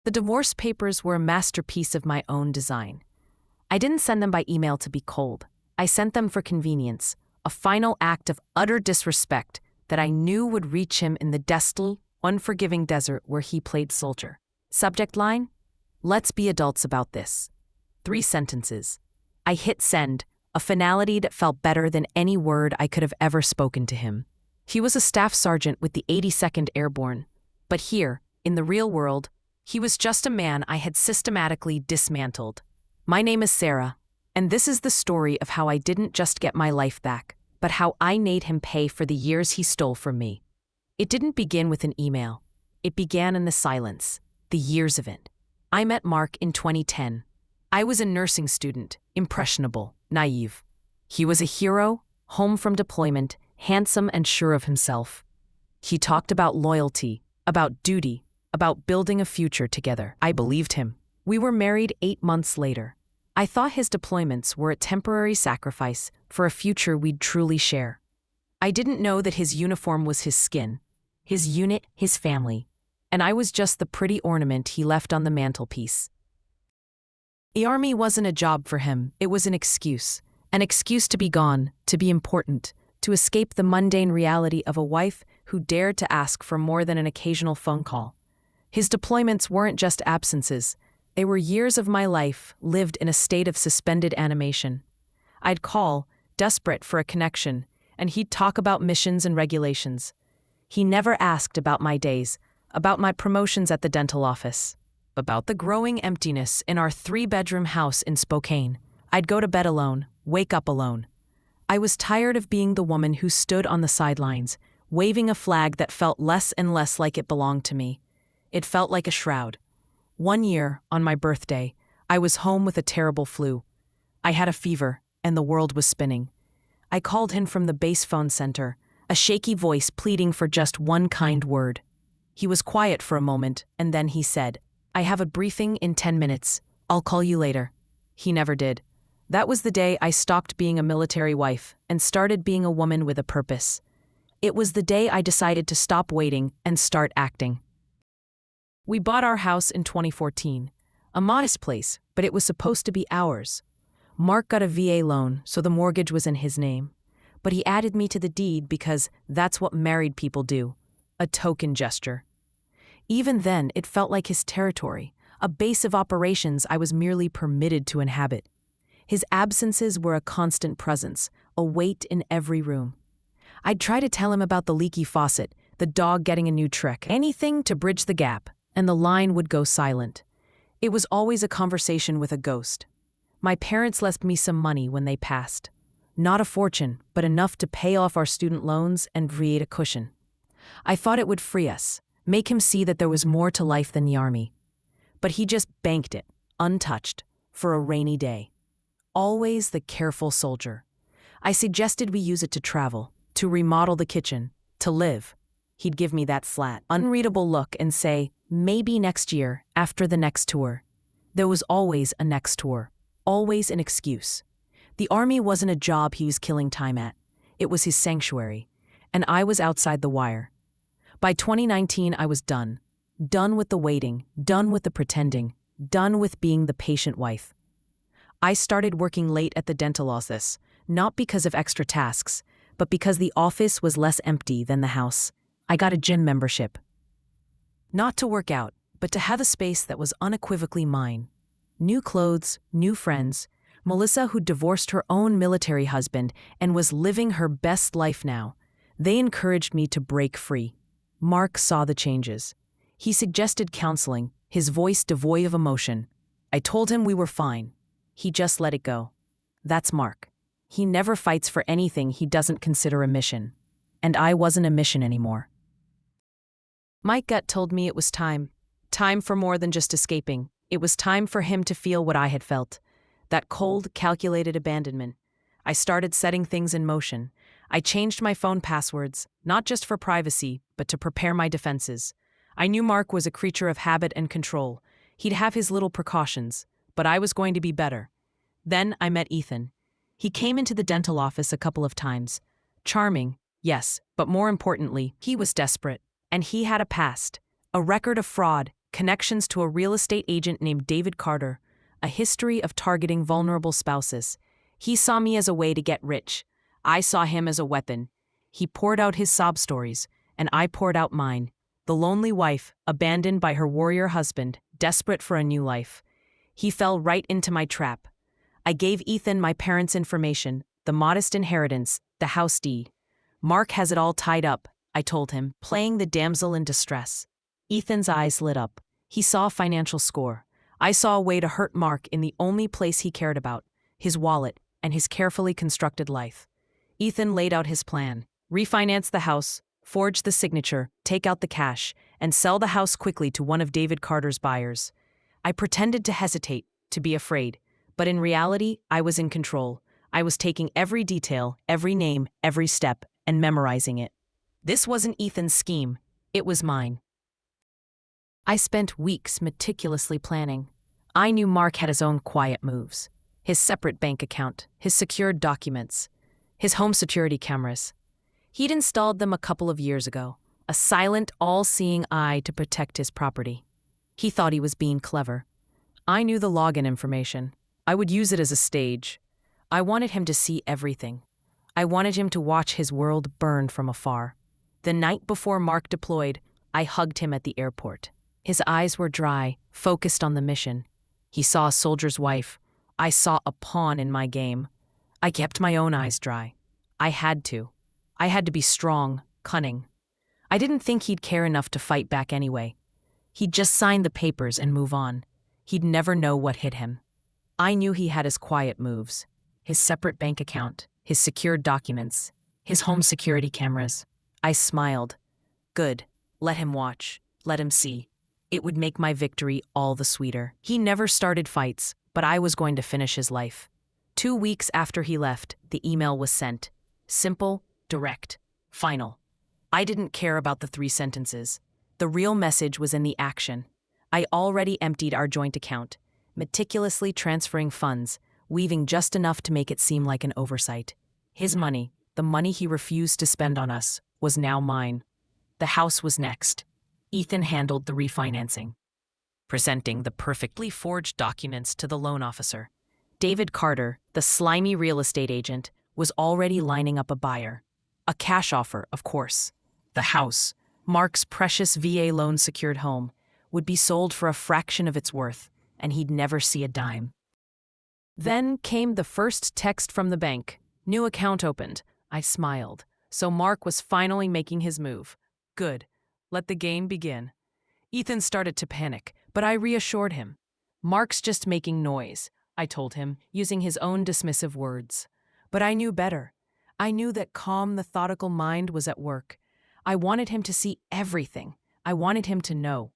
The divorce papers were a masterpiece of my own design. I didn't send them by email to be cold. I sent them for convenience, a final act of utter disrespect that I knew would reach him in the dusty, unforgiving desert where he played soldier. Subject line: let's be adults about this. 3 sentences. I hit send, a finality that felt better than any word I could have ever spoken to him. He was a staff sergeant with the 82nd Airborne, but here, in the real world, he was just a man I had systematically dismantled. My name is Sarah, and this is the story of how I didn't just get my life back, but how I made him pay for the years he stole from me. It didn't begin with an email. It began in the silence, the years of it. I met Mark in 2010. I was a nursing student, impressionable, naive. He was a hero, home from deployment, handsome and sure of himself. He talked about loyalty, about duty, about building a future together. I believed him. We were married 8 months later. I thought his deployments were a temporary sacrifice for a future we'd truly share. I didn't know that his uniform was his skin, his unit, his family, and I was just the pretty ornament he left on the mantelpiece. The army wasn't a job for him, it was an excuse to be gone, to be important, to escape the mundane reality of a wife who dared to ask for more than an occasional phone call. His deployments weren't just absences, they were years of my life lived in a state of suspended animation. I'd call, desperate for a connection, and he'd talk about missions and regulations. He never asked about my days, about my promotions at the dental office, about the growing emptiness in our 3-bedroom house in Spokane. I'd go to bed alone, wake up alone. I was tired of being the woman who stood on the sidelines, waving a flag that felt less and less like it belonged to me. It felt like a shroud. One year, on my birthday, I was home with a terrible flu. I had a fever, and the world was spinning. I called him from the base phone center, a shaky voice pleading for just one kind word. He was quiet for a moment, and then he said, "I have a briefing in 10 minutes. I'll call you later." He never did. That was the day I stopped being a military wife and started being a woman with a purpose. It was the day I decided to stop waiting and start acting. We bought our house in 2014, a modest place, but it was supposed to be ours. Mark got a VA loan, so the mortgage was in his name. But he added me to the deed because that's what married people do, a token gesture. Even then, it felt like his territory, a base of operations I was merely permitted to inhabit. His absences were a constant presence, a weight in every room. I'd try to tell him about the leaky faucet, the dog getting a new trick, anything to bridge the gap, and the line would go silent. It was always a conversation with a ghost. My parents left me some money when they passed. Not a fortune, but enough to pay off our student loans and create a cushion. I thought it would free us, make him see that there was more to life than the army. But he just banked it, untouched, for a rainy day. Always the careful soldier. I suggested we use it to travel, to remodel the kitchen, to live. He'd give me that flat, unreadable look and say, maybe next year, after the next tour. There was always a next tour, always an excuse. The army wasn't a job he was killing time at. It was his sanctuary, and I was outside the wire. By 2019, I was done. Done with the waiting, done with the pretending, done with being the patient wife. I started working late at the dental office, not because of extra tasks, but because the office was less empty than the house. I got a gym membership. Not to work out, but to have a space that was unequivocally mine. New clothes, new friends. Melissa, who divorced her own military husband and was living her best life now. They encouraged me to break free. Mark saw the changes. He suggested counseling, his voice devoid of emotion. I told him we were fine. He just let it go. That's Mark. He never fights for anything he doesn't consider a mission. And I wasn't a mission anymore. My gut told me it was time. Time for more than just escaping. It was time for him to feel what I had felt. That cold, calculated abandonment. I started setting things in motion. I changed my phone passwords, not just for privacy, but to prepare my defenses. I knew Mark was a creature of habit and control. He'd have his little precautions, but I was going to be better. Then I met Ethan. He came into the dental office a couple of times. Charming, yes, but more importantly, he was desperate. And he had a past, a record of fraud, connections to a real estate agent named David Carter, a history of targeting vulnerable spouses. He saw me as a way to get rich. I saw him as a weapon. He poured out his sob stories, and I poured out mine. The lonely wife, abandoned by her warrior husband, desperate for a new life. He fell right into my trap. I gave Ethan my parents' information, the modest inheritance, the house deed. Mark has it all tied up, I told him, playing the damsel in distress. Ethan's eyes lit up. He saw a financial score. I saw a way to hurt Mark in the only place he cared about, his wallet and his carefully constructed life. Ethan laid out his plan. Refinance the house, forge the signature, take out the cash, and sell the house quickly to one of David Carter's buyers. I pretended to hesitate, to be afraid, but in reality, I was in control. I was taking every detail, every name, every step, and memorizing it. This wasn't Ethan's scheme, it was mine. I spent weeks meticulously planning. I knew Mark had his own quiet moves. His separate bank account, his secured documents, his home security cameras. He'd installed them a couple of years ago, a silent, all-seeing eye to protect his property. He thought he was being clever. I knew the login information. I would use it as a stage. I wanted him to see everything. I wanted him to watch his world burn from afar. The night before Mark deployed, I hugged him at the airport. His eyes were dry, focused on the mission. He saw a soldier's wife. I saw a pawn in my game. I kept my own eyes dry. I had to. I had to be strong, cunning. I didn't think he'd care enough to fight back anyway. He'd just sign the papers and move on. He'd never know what hit him. I knew he had his quiet moves. His separate bank account, his secured documents, his home security cameras. I smiled. Good. Let him watch. Let him see. It would make my victory all the sweeter. He never started fights, but I was going to finish his life. 2 weeks after he left, the email was sent. Simple, direct, final. I didn't care about the 3 sentences. The real message was in the action. I already emptied our joint account, meticulously transferring funds, weaving just enough to make it seem like an oversight. His money, the money he refused to spend on us, was now mine. The house was next. Ethan handled the refinancing, presenting the perfectly forged documents to the loan officer. David Carter, the slimy real estate agent, was already lining up a buyer. A cash offer, of course. The house, Mark's precious VA loan-secured home, would be sold for a fraction of its worth, and he'd never see a dime. Then came the first text from the bank. New account opened. I smiled. So Mark was finally making his move. Good. Let the game begin. Ethan started to panic, but I reassured him. Mark's just making noise, I told him, using his own dismissive words. But I knew better. I knew that calm, methodical mind was at work. I wanted him to see everything. I wanted him to know.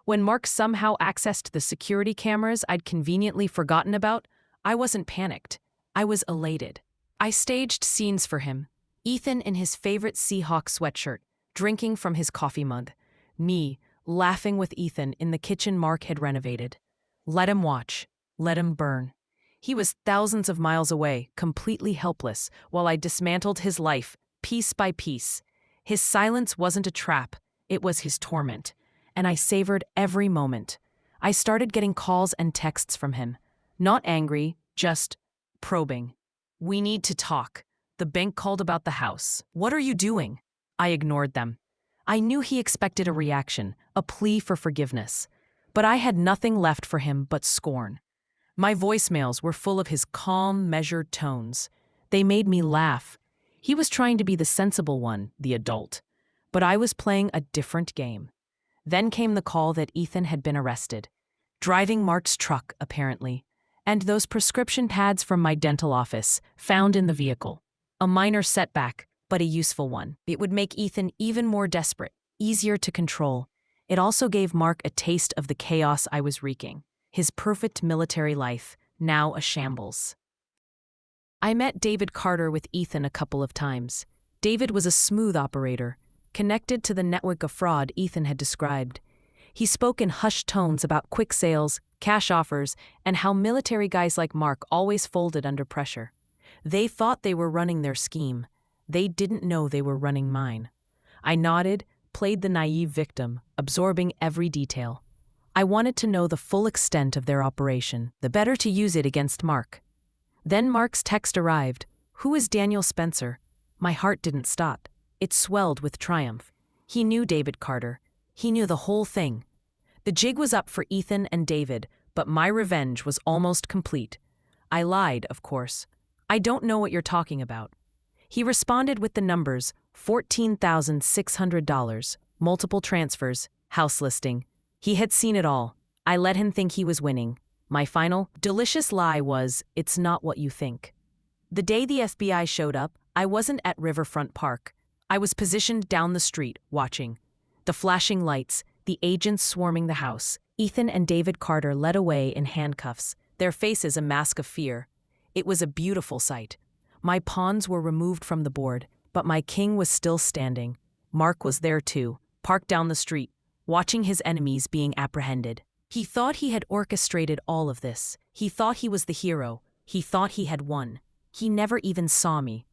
When Mark somehow accessed the security cameras I'd conveniently forgotten about, I wasn't panicked. I was elated. I staged scenes for him. Ethan in his favorite Seahawk sweatshirt, drinking from his coffee mug. Me, laughing with Ethan in the kitchen Mark had renovated. Let him watch. Let him burn. He was thousands of miles away, completely helpless, while I dismantled his life, piece by piece. His silence wasn't a trap. It was his torment. And I savored every moment. I started getting calls and texts from him. Not angry, just probing. We need to talk. The bank called about the house. What are you doing? I ignored them. I knew he expected a reaction, a plea for forgiveness. But I had nothing left for him but scorn. My voicemails were full of his calm, measured tones. They made me laugh. He was trying to be the sensible one, the adult. But I was playing a different game. Then came the call that Ethan had been arrested. Driving Mark's truck, apparently. And those prescription pads from my dental office, found in the vehicle. A minor setback, but a useful one. It would make Ethan even more desperate, easier to control. It also gave Mark a taste of the chaos I was wreaking. His perfect military life, now a shambles. I met David Carter with Ethan a couple of times. David was a smooth operator, connected to the network of fraud Ethan had described. He spoke in hushed tones about quick sales, cash offers, and how military guys like Mark always folded under pressure. They thought they were running their scheme. They didn't know they were running mine. I nodded, played the naive victim, absorbing every detail. I wanted to know the full extent of their operation, the better to use it against Mark. Then Mark's text arrived. "Who is Daniel Spencer?" My heart didn't stop. It swelled with triumph. He knew David Carter. He knew the whole thing. The jig was up for Ethan and David, but my revenge was almost complete. I lied, of course. "I don't know what you're talking about." He responded with the numbers: $14,600, multiple transfers, house listing. He had seen it all. I let him think he was winning. My final, delicious lie was, "It's not what you think." The day the FBI showed up, I wasn't at Riverfront Park. I was positioned down the street, watching. The flashing lights, the agents swarming the house. Ethan and David Carter led away in handcuffs, their faces a mask of fear. It was a beautiful sight. My pawns were removed from the board, but my king was still standing. Mark was there too, parked down the street, watching his enemies being apprehended. He thought he had orchestrated all of this. He thought he was the hero. He thought he had won. He never even saw me.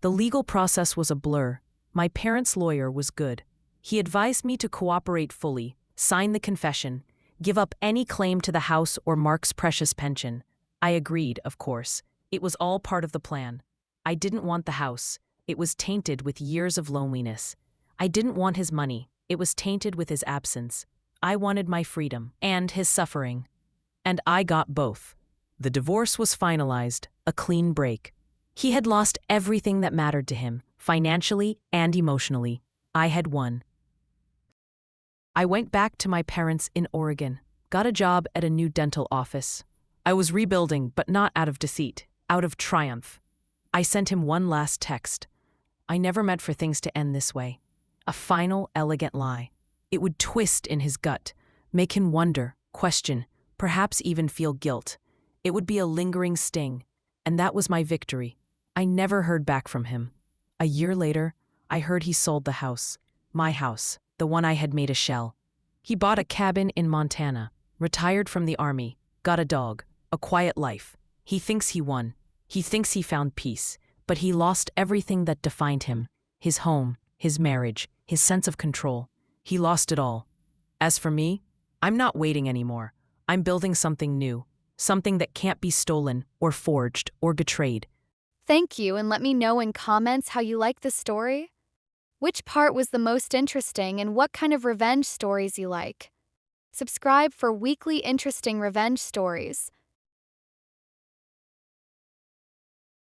The legal process was a blur. My parents' lawyer was good. He advised me to cooperate fully, sign the confession, give up any claim to the house or Mark's precious pension. I agreed, of course. It was all part of the plan. I didn't want the house. It was tainted with years of loneliness. I didn't want his money. It was tainted with his absence. I wanted my freedom and his suffering. And I got both. The divorce was finalized, a clean break. He had lost everything that mattered to him, financially and emotionally. I had won. I went back to my parents in Oregon, got a job at a new dental office. I was rebuilding, but not out of deceit, out of triumph. I sent him one last text. I never meant for things to end this way. A final, elegant lie. It would twist in his gut, make him wonder, question, perhaps even feel guilt. It would be a lingering sting, and that was my victory. I never heard back from him. A year later, I heard he sold the house. My house, the one I had made a shell. He bought a cabin in Montana, retired from the army, got a dog, a quiet life. He thinks he won. He thinks he found peace, but he lost everything that defined him. His home, his marriage, his sense of control. He lost it all. As for me, I'm not waiting anymore. I'm building something new, something that can't be stolen or forged or betrayed. Thank you, and let me know in comments how you like the story. Which part was the most interesting and what kind of revenge stories you like. Subscribe for weekly interesting revenge stories.